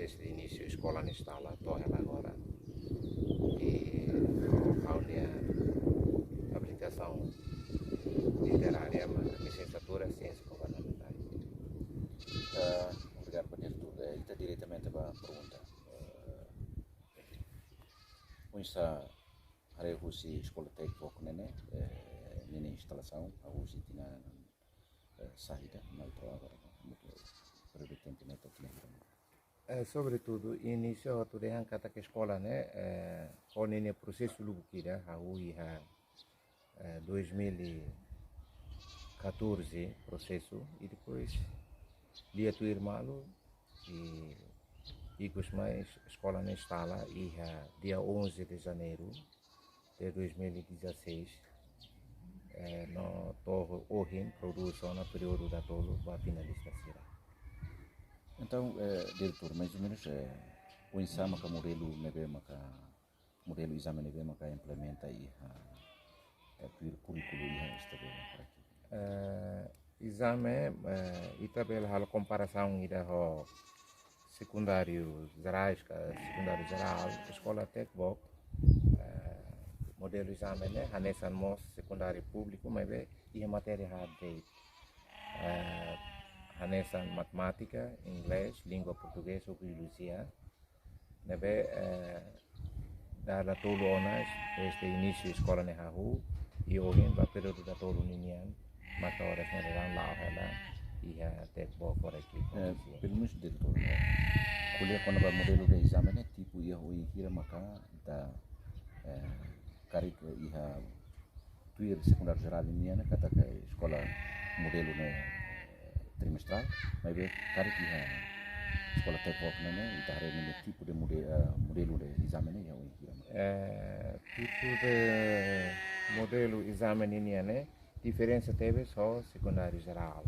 desde o início a escola não está lá, estou ela agora. E a minha habilitação literária, mas a licenciatura em Ciências Governamentais. Obrigado por tudo. Está diretamente para a pergunta. Onde a Rússia escola técnica né? Nessa instalação, a Rússia tinha saída na outra período de tempo né? Sobretudo, início tudo em cada escola, né? O processo lubukira, a UI 2014 processo e depois dia tu irmão e os mais escola na instala e dia 11 de janeiro de 2016 no torre Ohin produção no período da tolo para finalista será. Então, diretor, mais ou menos o ensino que modelo neve modelo exame neve que implementa aí o currículo e esta exame e também a comparação ida ao secundário geral, escola técnica, modelo exame né, nessa mos secundário público, mas e a matéria de nessa matemática, inglês, língua portuguesa ou biologia, nebe da tolo onas desde o início da escola ne hahu e hoje va período da tolo ninian maka horas na dalam lao hala e tek bo correto. Pelo menos diretor, kuliah quando vai modelo de exame né tipo ia hoje kira maka da karik ia tuir secundário geral ninian kata ke escola modelo né trimestral, mas bem karik ia escola técnica né e taré né tipo de modelo de exame né hoje kira tipo de modelo exame né diferença teve só secundário geral.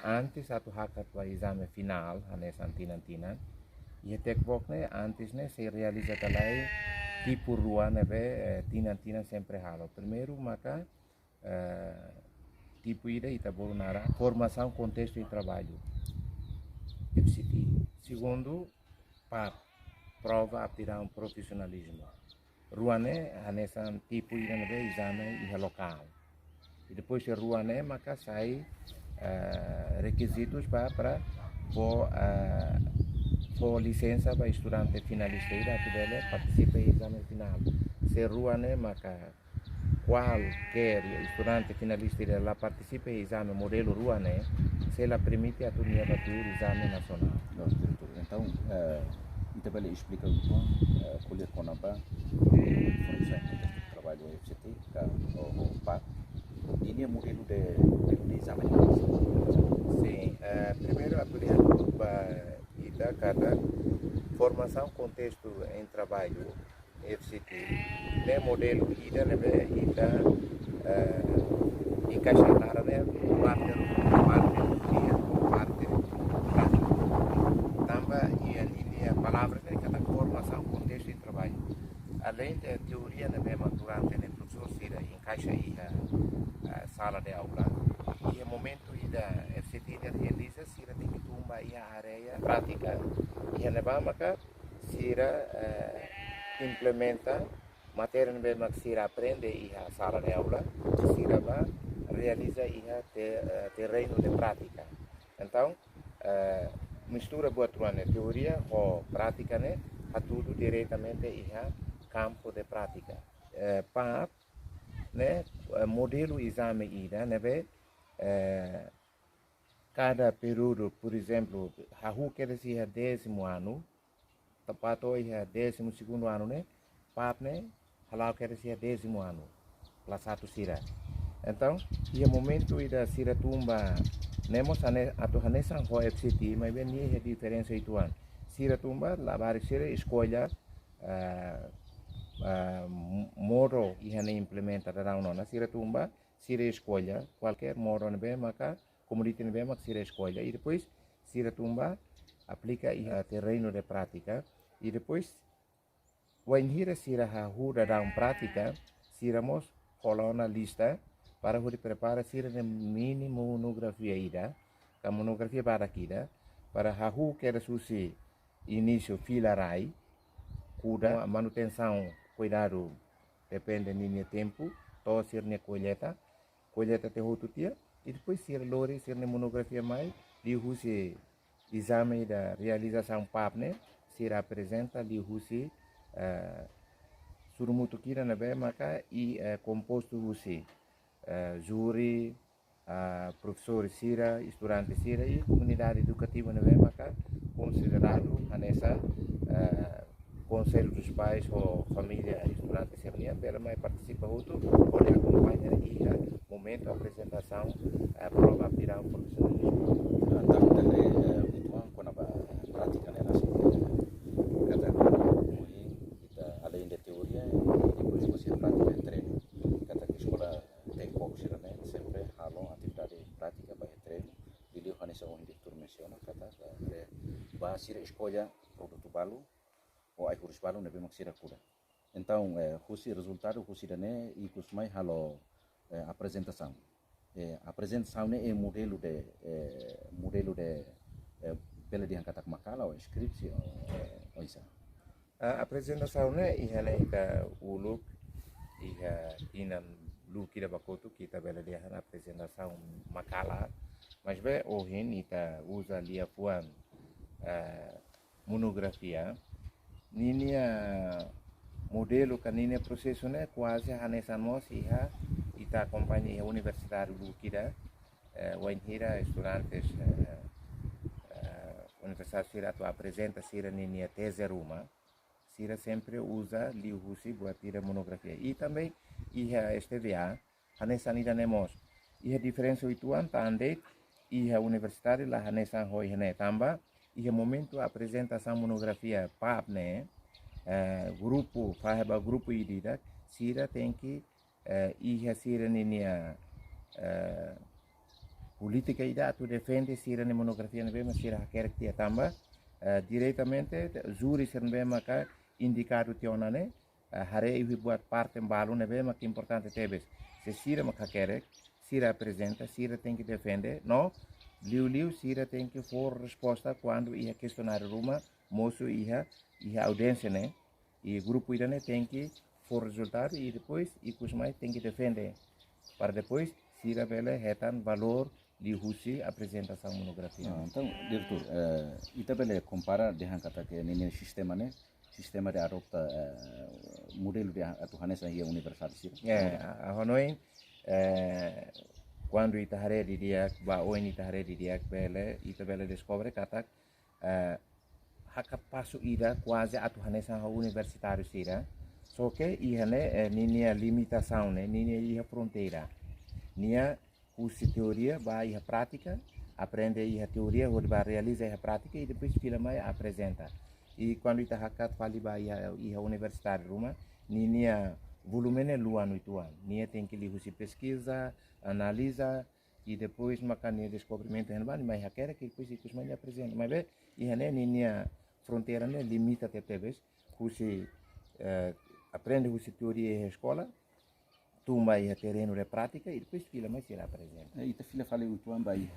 Antes atu hakat wa exame final nessa antina e tekbok né antes né se realiza talai tipo rua né tina sempre halo. Primeiro maka tipo ida itabolo nara formação contexto e trabalho FCT. Segundo prova aptidão profissionalismo. Ruane nessa tipo ida né exame e local. E depois de ruane maka sai requisitos para licença para estudante finalista e participa em exame final. Se ruane maka qualquer estudante finalista lá participa em exame modelo ruane, se ela permite a turnia para o exame nacional. Então, também explica o que colher com a formação de trabalho FCT, o PAC. Ini modelo de exame. Sim, primeiro a ida cada formação contexto em trabalho FCT, né modelo ida encaixar né parte também e a palavra né cada formação contexto em trabalho. Além da teoria né mesmo durante o professor se encaixa aí a sala de aula e o momento da FCT realiza se tem que tumba aí a área prática e a maka se implementa matéria mesmo que se aprende aí a sala de aula se realiza aí a terreno de prática. Então mistura boa né teoria ou prática né a tudo diretamente aí a campo de prática. Né modelo exame ida né cada período, por exemplo, hahu quer dizer 10º ano, tapato é 12º ano né, né, halau quer dizer 10º ano, plaçado sira. Então, e o momento ida sira tumba, nemos atu hanesan ho FCT, mas bem é a diferença itu an. Sira tumba, labar sira escolha modo e implementa da nona sira tumba, sira escolha qualquer modo nebe maka comunidade nebe maka sira escolha e depois sira tumba aplica e terreno de prática e depois when hira sira hura da prática siramos colona lista para huri prepara sira de mini monografia ida a monografia para aqui para hahu quer susi início filarai, cuida, a manutenção, cuidado, depende do tempo, todo ser na colheita tem outro dia, e depois ser lore, ser na monografia mais, de você exame da realização PAP, né? Se apresenta, de você surumuto kira na bem, maka e composto você, júri, professor Sira, estudante Sira e comunidade educativa na bem, maka considerado nessa conselho dos pais ou família estudante Sira, ela mais participa outro, pode acompanhar e momento apresentação prova virar um profissionalismo. Então, habitual quando a prática né, assim, cada kita além da teoria e depois você prática treino. Kata que escola tem pouco né, sempre halon atividade prática vai treino. Video hanisa on direktur menciona kata ba sira escolha produto balu ou ai kurus balu nebe maksira kuda. Então, husi resultado husi dane e kusmai halo apresentação. A apresentação é modelo de pela de angkat makala ou skripsi ou isso. A apresentação né ita uluk inan luki da bakoto kita bela dia na apresentação makala mas be ohin ita usa lia puan monografia ninia modelo kanine processo né quase hanesan mos ita acompanha a universidade Lukira Wainhira estudantes universidade Sira tu apresenta Sira ninia tese ruma Sira sempre usa liuhusi buat tira monografia e também iha STVA hanesan ida nemos iha diferença ituan tande iha universidade la hanesan hoi hane tamba iha momento apresentação monografia PAP né grupo faheba grupo idida Sira tem que iha Sira ninia política ida tu defende Sira ni monografia nebe mas Sira quer que tamba diretamente juri ser nebe maka indicado tionane hare ihi buat parte balu nebe maka importante tebes se Sira maka quer Sira apresenta Sira tem que defender no liu Sira tem que for resposta quando iha questionário ruma moço iha audiência né e grupo ida né tem que for resultado e depois e kusmai tem que defender para depois Sira bele retan valor di husi apresentação monografia. Então, diretor, ita bele compara dengan kata que nini sistema né, sistema de adopta modelo de atuhanesa ia universidade. A honoi quando ita hare di dia ba oin ita hare di dia bele ita bele descobre kata haka passo ida quase atuhanesa universitário sira. Só que ihane ninia limitação né, ninia ia fronteira. Nia curso teoria, vai a prática, aprende a teoria, vai realizar a prática e depois filma e apresenta. E quando está hakat fali vai a universidade Roma, nia volume é lua no ituan. Nia tem que ler pesquisa, analisa e depois macania descobrimento em bani, mas quer que depois isso mais apresenta. Mas bem, e nia fronteira né limita até teves, curso aprende a teoria na escola. Tumba ia terreno de prática e depois fila mais será presente. Ita fila fale o tuan vai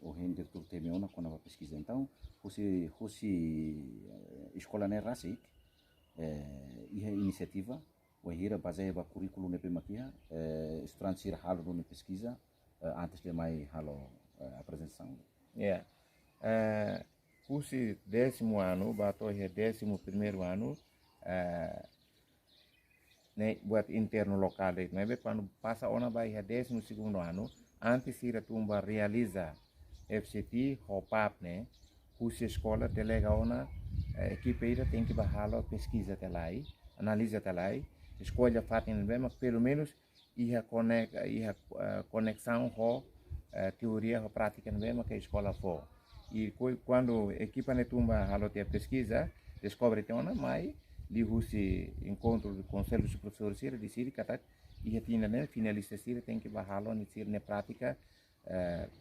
o render tu temeona quando vai pesquisa. Então, fosse escola né rasik ia iniciativa o hira baseia ba currículo ne pemakia estudante ir halo no pesquisa antes de mais halo apresentação. Yeah. Fosse 10º ano, bato é 11º ano. Né, buat interno local, mas quando passa ona vai a 12º ano, antes de ir tumba realiza FCT, HOPAP, né, curso escola delega ona equipe ira tem que baixar a pesquisa até lá, analisa até lá, escolha fatem bem, mas pelo menos ia conexão com teoria com prática bem, mas que a escola for. E quando a equipe ne tumba halo te pesquisa, descobre te ona mais li husi encontro do conselho dos professores sira de sira katak ia tina né finalista sira tem que bahalo ni sira ne prática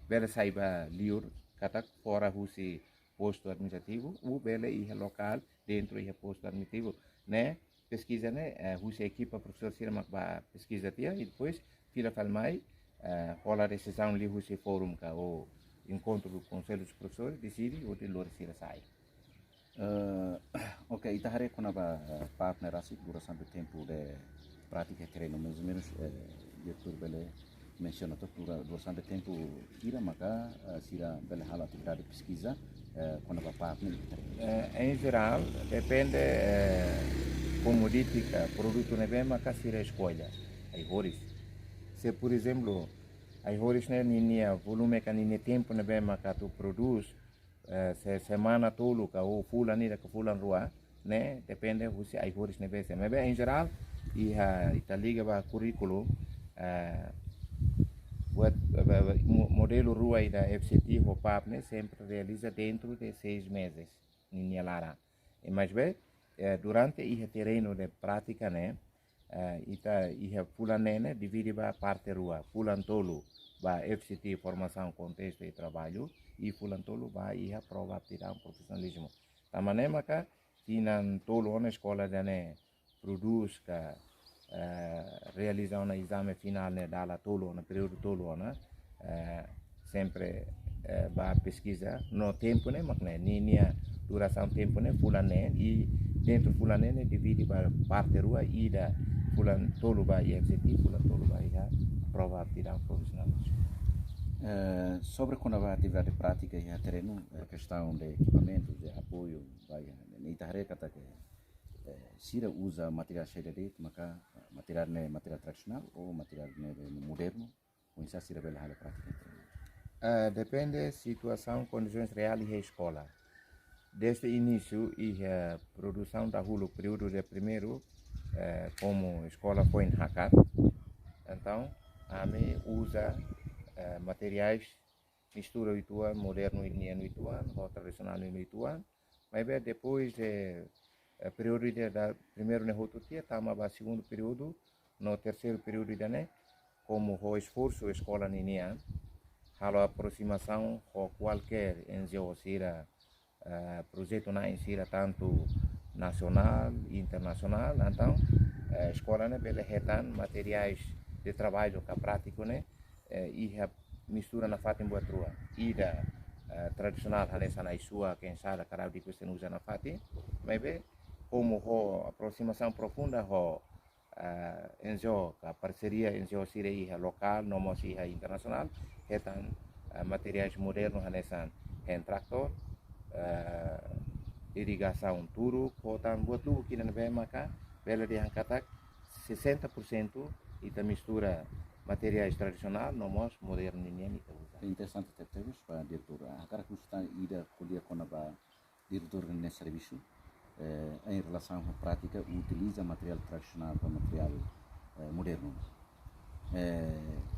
bela saiba liur katak fora husi posto administrativo ou bela ia local dentro ia posto administrativo né pesquisa né husi equipa professor sira mak ba pesquisa tia e depois fila falmai rola decisão li husi fórum ka ou encontro do Conselho dos Professores, decide o de Loresira sai. Ok, Itahare quando a partner assim duração do tempo de prática e treino, mais ou menos, diretor Bele menciona duração do tempo ira maka sira Bele hal atividade de pesquisa quando a partner Em geral, depende como dica produto nebe maka sira escolha. Aí horis. Se por exemplo, aí horis né ninia volume kan ninia tempo nebe maka tu produz se semana tolu ka o fulan ni ka fulan rua, né? Depende husi aí horis nebe se. Mas em geral, ita liga ba currículo buat modelo rua da FCT o PAP sempre realiza dentro de 6 meses ninia lara. E mais bem, durante o terreno de prática, né? Ita ia fulanene divide ba parte rua, fulan tolo ba FCT formação contexto e trabalho e fulan tolo ba ia prova aptidão profissionalismo. Tamane maka tinan tolo na escola dane produz ka realiza un exame final ne dalla tolo na período tolo na sempre ba pesquisa no tempo ne makne ninia duração tempo ne fulane e dentro fulane ne divide ba parte rua e da fulan tolo ba FCT fulan tolo ba ia prova aptidão profissionalismo. Sobre quando a atividade prática e a treino, a questão de equipamentos, de apoio, vai Itahare kata que Sira usa material cheio maka material tradicional ou material moderno, ou isso Sira bela hal prática. Depende situação, condições reais e escola. Desde o início e a produção da hulu período de primeiro como escola foi em Hakar, então a mim usa materiais mistura ituan moderno e ituan ou tradicional ituan, mas depois de período da primeiro ne hotutia tama ba segundo período no terceiro período né como o esforço escola ninia a aproximação com qualquer NGO sira projeto na insira tanto nacional e internacional, então a escola né bele retan materiais de trabalho que prático né e a mistura na fatin buat rua e da tradicional hanesa na isua quem sabe carau di queste usa na fatin mas bem como a aproximação profunda NGO a parceria NGO sira e local não se internacional retan materiais modernos hanesan hand tractor irrigação turu potan buat tubuh kina nebe maka bela diangkatak 60% ita mistura materiais tradicional nomos moderno ini ita usa. Interessante terus para diretor. Agora que está ida colher quando a diretor nesse serviço em relação à prática utiliza material tradicional para material moderno.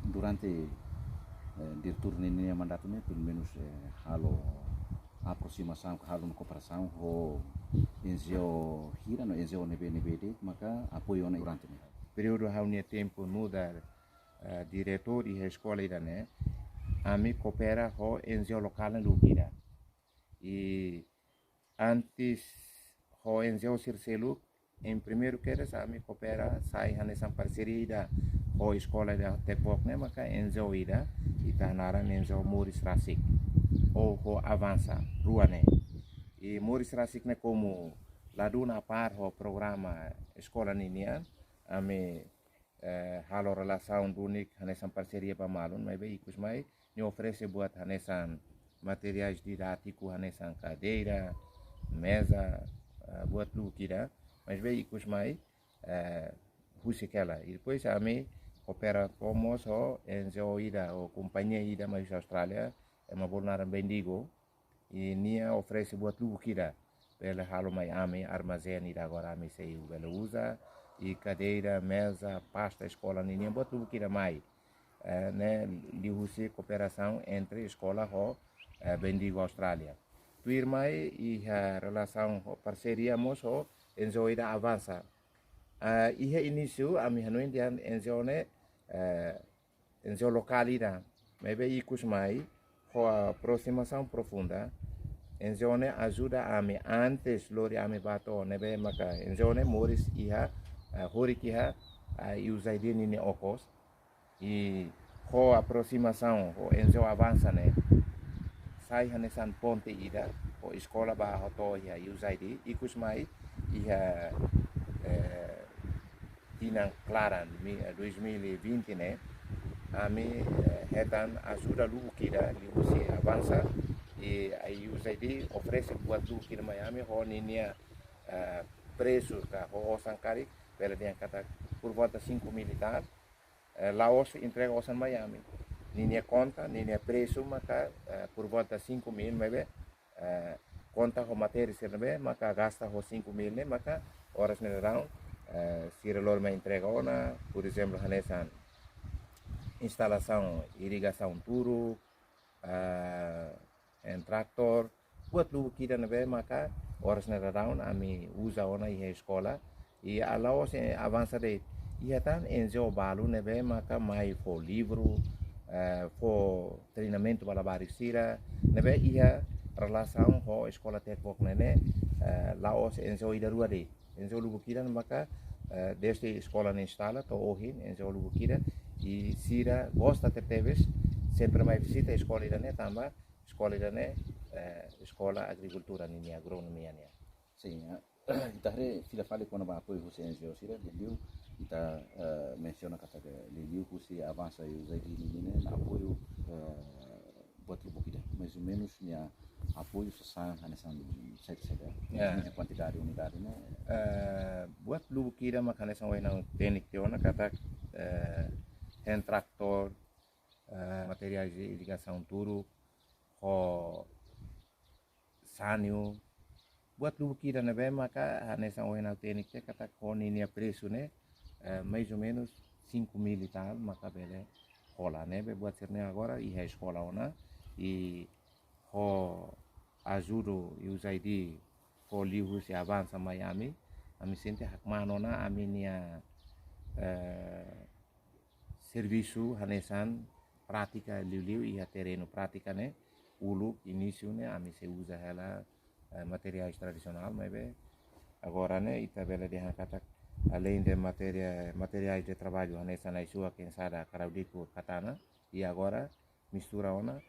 Durante diretor nesse mandato né pelo menos halo aproximação halo na cooperação ou NGO hira no NGO NBD maka apoio na durante né. Período haunia tempo muda diretor e escola ida né a mim coopera com NGO local na Lukira e antes o NGO Circelu em primeiro queres a mim coopera sai nessa parceria com a escola da Tecvoc né maka NGO ida e tá na NGO Moris Rasik ou avança rua né e Moris Rasik né como laduna par o programa escola ninia a mim halo relação única nessa parceria para malun mas bem ikut mai ni oferece buat nessa materiais didáticos nessa cadeira mesa buat lu kira mas bem ikut mai husikela e depois a mim opera como so NGO ida ou companhia ida mais Austrália é uma bolnaran bendigo e nia oferece buat lu kira pela halo mai ame armazém ida agora ame sei ela usa e cadeira, mesa, pasta, escola, ninguém botou o que era mais, né? De você cooperação entre escola e Bendigo Austrália. Tu irmã e a relação parceria moço, enjoy avança. E início a minha noite enjoy né, enjoy localidade, mas bem ikut mais, a aproximação profunda. Enjoy né ajuda a me antes lori a me bato, né bem maka enjoy né moris iha hori kiha e usai dia nini okos e a aproximação o enzo avança né sai hanesan ponte ida o escola ba hoto ia usaidi ikus mai ia tinang klaran 2020 né ami retan ajuda lugu kira liu se avança e aí usaidi oferece buat lugu kira Miami ho ninia preço ka ho sankari pela dia kata por volta 5 militar Laos entrega osan Miami ninia conta ninia preço maka por volta 5.000 mebe conta ho materi serbe maka gasta ho 5.000 né maka horas ne round sira lor me entrega ona por exemplo hanesan instalação irrigação turu traktor buat lu kita nebe maka horas na round ami usa ona i escola e a Laos avança de ia tan enzo balu nebe maka mai fo livro fo treinamento balabari sira nebe ia relação ho escola tekvok nene Laos enzo ida rua de enzo lu kita maka desde escola na instala to ohin enzo lu kita e sira gosta ter teves sempre mai visita a escola irane tamba escola irane escola agricultura ni agronomia ni sim itahre fila fale quando ba apoio você engenheiro sira liu ita menciona kata liu kusi avança e usa ini na apoio buat lubu kita mais ou menos nia apoio sesan hanesan saja de quantidade unidade né buat lubu kita makanesan wainang teknik teona kata hand traktor materiais de irrigação turu ho sanio buat lubu kira nebe maka hanesan wainang teknik te kata koni nia preço né mais ou menos 5.000 e tal maka bele rola nebe buat serne agora e a escola ona e ho ajudo e usaidi ho liu se avança Miami ami sente hakmanona ami nia serviço hanesan prática liu e terreno prática né ulu início né ami se usa ela materiais tradicional mas agora né itabela de kata além de materiais de trabalho hanesan na sua quem sada karaudiko katana e agora mistura ona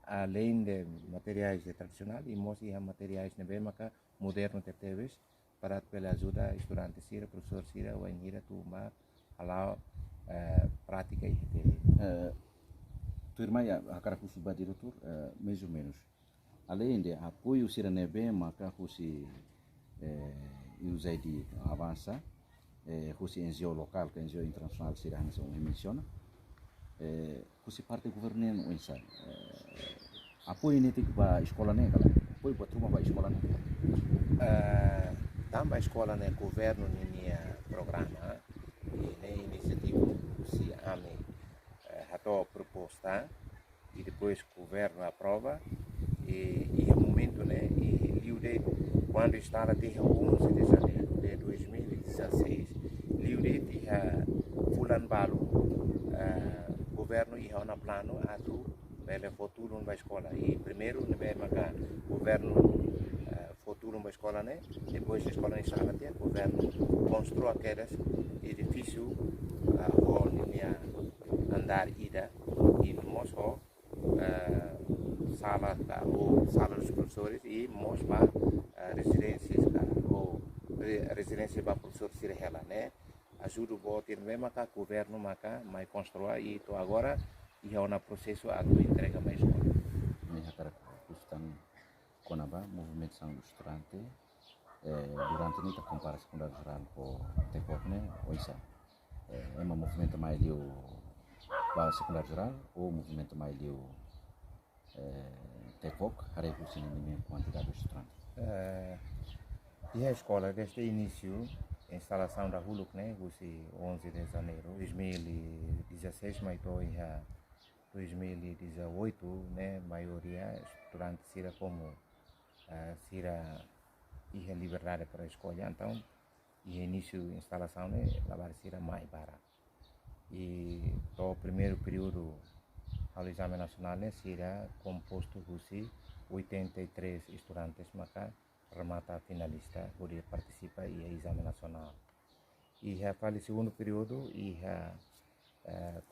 além de materiais de tradicional e mosi materiais nebe maka moderno teteves para pela ajuda estudante sira professor sira ou enhira tu ma ala prática e tua irmã a cara curso ba diretor mais ou menos além de apoio sira nebe maka kusi usai di avança kusi NGO local que NGO internacional sira hansa menciona kusi parte governen unsa apoio ini tik ba escola ne kala apoio buat rumah ba escola ne tamba escola ne governo ni programa e iniciativa si ame hato proposta e depois o governo aprova e o momento né e liu de quando está até 11 de janeiro de 2016 liu de tinha fulan balu governo ia na plano atu bele futuro na escola e primeiro nebe maka governo futuro na escola né depois a escola instala até governo construa aqueles edifício ou linha andar ida e moço sala ou sala dos professores e moço para residências ou residência para professores se rela né ajuda o bote mesmo maka governo maka mai construa e to agora e é um processo a tu entrega mais escola minha cara custan konaba movimento sang estudante durante ini tak compara sekundar geral ko tekokne oisa uma movimento mais liu ba sekundar geral ou movimento mais liu tekok hari kusin ini quantidade de estudante e a escola desde o início instalação da Huluk né você 11 de janeiro 2016 mas tô em 2018 né maioria estudante sira como sira e liberdade para escolha então e início instalação né lavar sira mais barato e o primeiro período ao exame nacional né sira composto de 83 estudantes maka remata finalista poder participar e exame nacional e para o segundo período e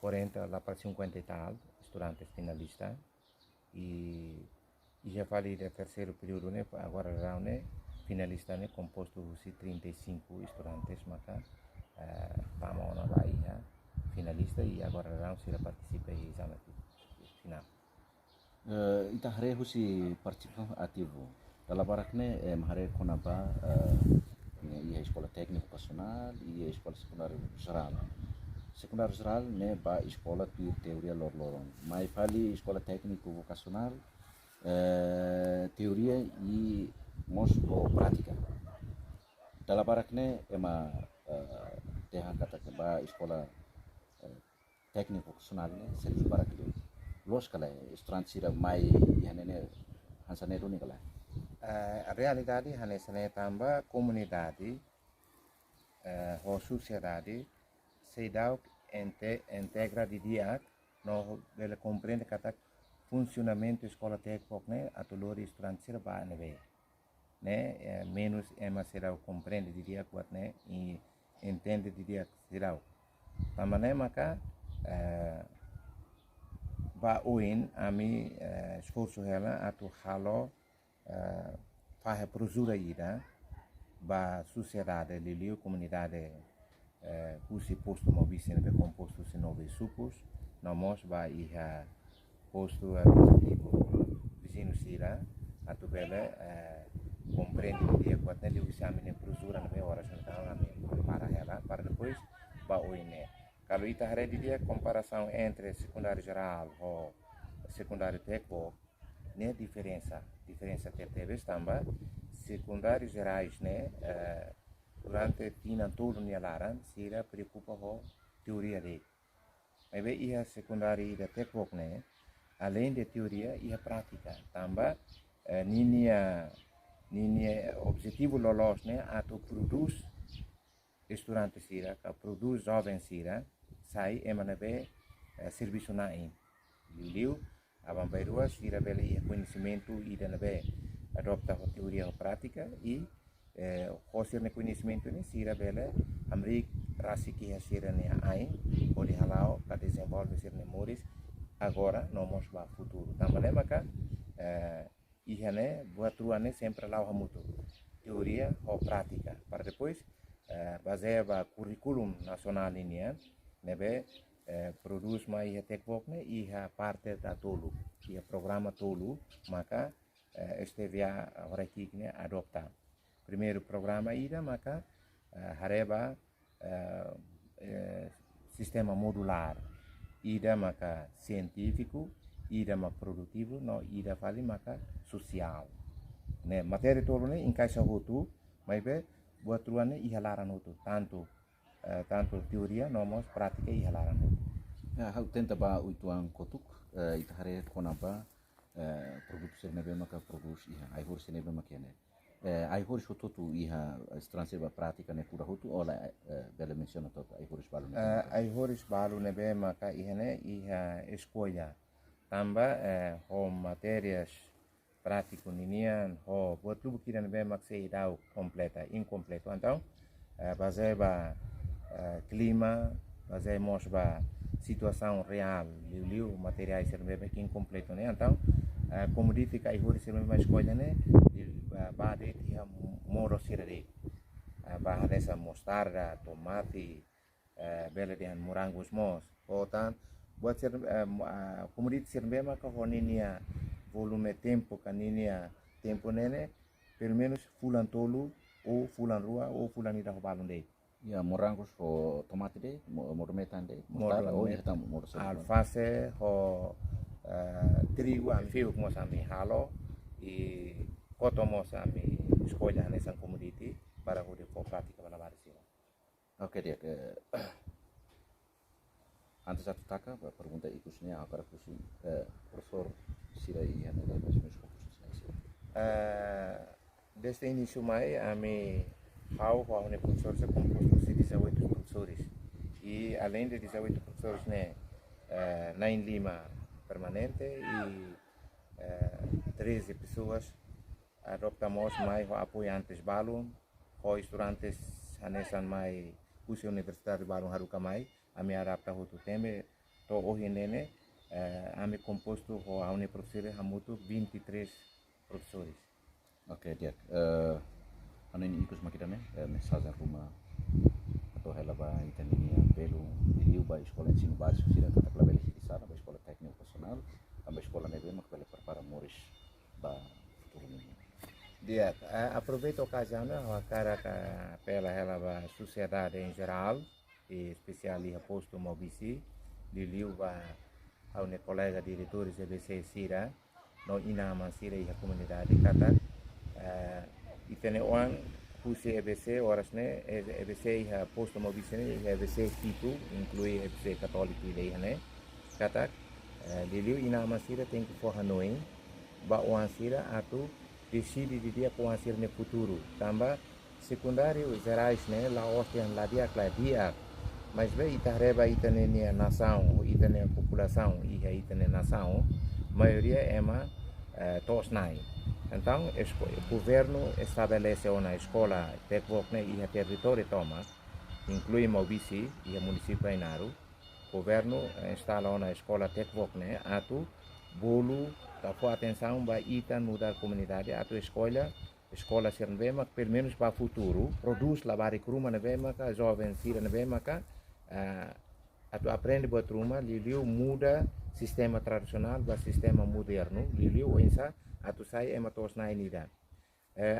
40 lá para 50 e tal estudantes finalistas e já falei do terceiro período, né? Agora já, né? Finalista, né? Composto de 35 estudantes, maka tama na lá finalista e agora já se participa em exame final. Ita hare husi participação ativo. Dalam barakne mahare konaba ia escola técnica vocacional e escola secundária geral. Secundária geral né ba escola de teoria lor-lorong. Mai fali escola técnico vocacional teoria e mosco prática. Dalam barakne ema terra kata ba escola técnico vocacional né serviço barakne. Los kala estudante sira mai hanene hansane do nikala. A realidade hanesane tamba comunidade ou sociedade se dá integra de dia no ele compreende kata funcionamento escola técnica né a tolor estudante sira ba neve né menos ema será compreende de dia quat né e entende de dia será também maka ba oin ami esforço ela atu halo faz prosura ida ba sociedade liliu comunidade kusi posto mobisi nebe composto se nove supos namos ba iha posto administrativo vizinho sira atu bele compreende dia quatne liu exame prosura nebe horas então para ela para depois ba oine. Kalau kita hari dia comparação entre secundário geral ou secundário técnico, né diferença teve também secundários gerais né durante tina todo nia laran sira preocupa com teoria de mas bem ia secundário da técnico né além de teoria ia prática também ninia objetivo lolos né atau produz estudante sira que produz jovem sira sai emanabe serviço na in liu abang bairua sira beli conhecimento e danabe adopta a teoria prática e hosir ne conhecimento ne sira bele amrik rasiki hasira ne ai pode halau para desenvolver sir memórias agora nomos ba futuro também maka ihane buat ruane sempre lau hamutu teoria ou prática para depois baseia curriculum nacional ini nebe produz mai tekvok ne iha parte da tolu ia programa tolu maka estevia horaki ne adopta primeiro programa ida maka hareba sistema modular ida maka científico ida maka produtivo no ida fali maka social ne matéria tolu ne encaixa hutu mas be buat ruane ihalaran hutu tanto teoria nomos prática ihalaran hutu Hau tenta ba uituan kotuk ita hare konaba produksi nebe maka produksi iha ai horse nebe makene ai horse hutu iha estranse ba prática ne kura hutu ola bela menciona toto ai horse balu ai horse balu nebe maka ihane iha escolha tamba ho matérias prático ninian ho buat lu kira nebe makse idau completa incompleto então baseia clima baseia mosba situação real liu materiais serve que incompleto né então como disse que aí serve mais coisa né bade tinha moro sirade barra dessa mostarda tomate bela dengan morangos mos otan buat ser como disse serve mas que honinia volume tempo caninia tempo nene pelo menos fulan tolu ou fulan rua ou fulan ida balon dei ya morangos ho tomate de mormetan de mostarda o ya tam alface ho trigo amfiu como sambi halo e kotomo sambi escolha nessa comunidade para poder for prática para varisira. Oke dia antes satu taka pergunta ikusnya agora kusi professor sira ia nela mesmo fokus desde início mai ami hau ne professores é composto de 18 professores e além de 18 professores né na em Lima permanente e 13 pessoas adoptamos mais apoiantes balon ou estudantes hanesan mai usia universidade balon haruka mai ami adapta hutu tembe to ohinene ame composto ho aune professores hamutu 23 professores. Ok, Diak. Ano ini ikut makita ne mensagem rumah atau hela ba itania pelo diriu ba escola de ensino básico sira kata klabele sisana ba escola técnico profissional ba escola neve mak bele prepara moris ba futuro ni. Dia, aproveito a ocasião a cara pela ela sociedade em geral e especial a posto Mobici de Liuba a uma colega diretores EBC Sira no inama Sira e a comunidade kata e tem Pusi EBC horas né EBC e a posto Mobici né EBC Titu inclui EBC católico e né kata de Liu inama Sira tem que for Hanoi ba uang Sira atau decide de dia com a ser no futuro. Também secundário gerais né lá ostian lá dia mas bem itareba itane nação itane população e itane nação maioria é uma tosnai. Então o governo estabelece uma escola técnica e a território toma inclui Mobici e o município Ainaru. O governo instala uma escola técnica né atu bolu for atenção para itan mudar a comunidade atau escola ser nevema pelo menos para o futuro produz lavar cruma nevema ka jovem sira nevema ka atau aprende buat rumah liliu muda sistema tradisional para sistema moderno liliu insa atau saya ema tosna ini dah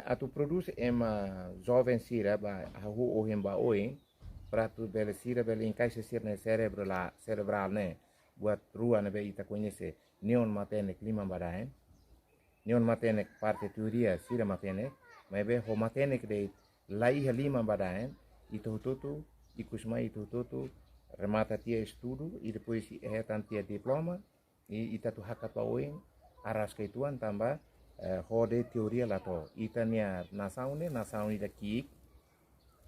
atau produz ema jovem sira ba hahu ohim ba oin para tu bela sira bela encaixa sir ne cerebral ne buat rua neve ita conhece neon matenek lima badain neon matenek parte teoria sira matenek mas be ho matenek de lai lima badain itu tutu ikusma itu tutu remata tia estudo e depois tantia diploma e ita tu hakata oin aras keituan tambah hode teoria lato itania nasaun ida kiik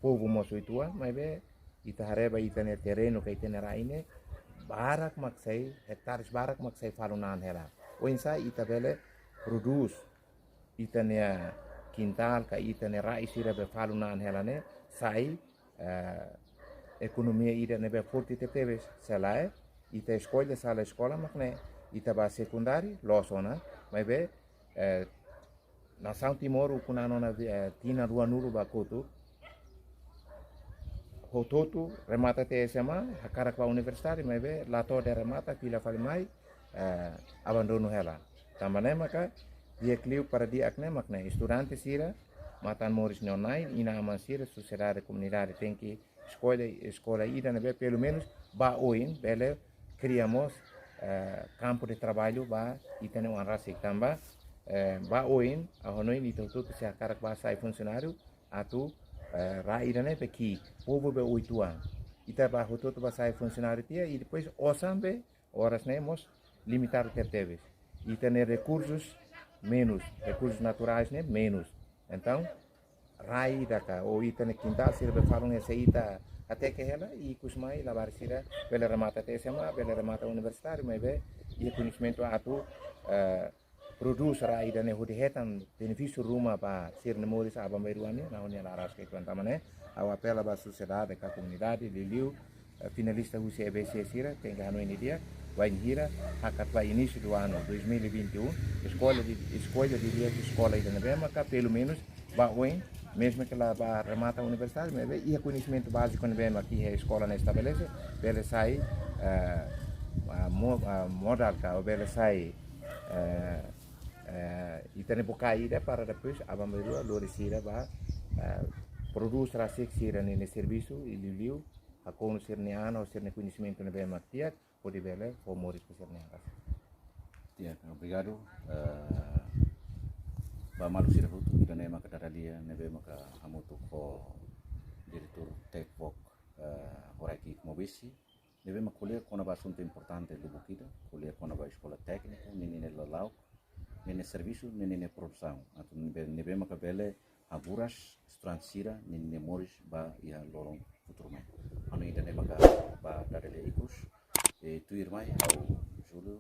povo moso itua mas be ita hareba itania terreno que itania raine barak maksai hektares barak maksai falunan hela o insa itabele produz itania quintal ka itania rais ira be falunan hela ne sai economia ira ne be forte tepes selai ita escolha sala escola makne ita ba secundário losona mas be nação Timor kunano na tina rua nuru ba kotu hototu remata TSMA hakara kwa universidade mas be lato de remata pila fali mai abandono hela tambane maka dia kliu para dia akne makne estudante sira matan moris neonai ina amansira sociedade comunidade tem que escola ida ne be pelo menos ba oin bele criamos campo de trabalho ba itane uma raça tamba ba oin a honoi ni tutu se hakara kwa sai funcionário atu raíra né porque povo be 8 anos ita ba hototo ba sai funcionário tia e depois osambe horas né mos limitar terteves e tem recursos menos recursos naturais né menos então raíra ka ou ita ne quintal sirve falam essa ita até que ela e cusmai lavar sira pela remata TSMA pela remata universitário mas be e conhecimento atu produz raída ne hodi hetan benefício rumah para ser nemoris abam beruani na unia laras ke tuan tamane au apela ba sociedade ka comunidade liliu finalista UC EBC sira tem gano ini dia vai hira hakat vai início do ano 2021 escola de dia escola ida nebema ka pelo menos ba oin mesmo que lá ba remata universidade mas e conhecimento básico nebema que a escola ne estabelece bele sai modal ka bele sai itane bukaida para depois abam berua lorisira ba produz rasik sira nesse serviço e liu a conhecer ne ano ser ne conhecimento ne bem matiak pode bele pomoris ser ne aras. Tiak, obrigado. Ba malu sira hutu idane maka daralia ne be maka hamutu ko diretor Tekvok Horaki Mobisi ne be maka kuliah kona ba assunto importante do bukida kuliah kona ba escola técnica nini lalau nene serviço nene produção atu nebe maka bele aburas stransira nene moris ba ia lorong futurma anu ida ne maka ba dadele ikus tu irmai au julu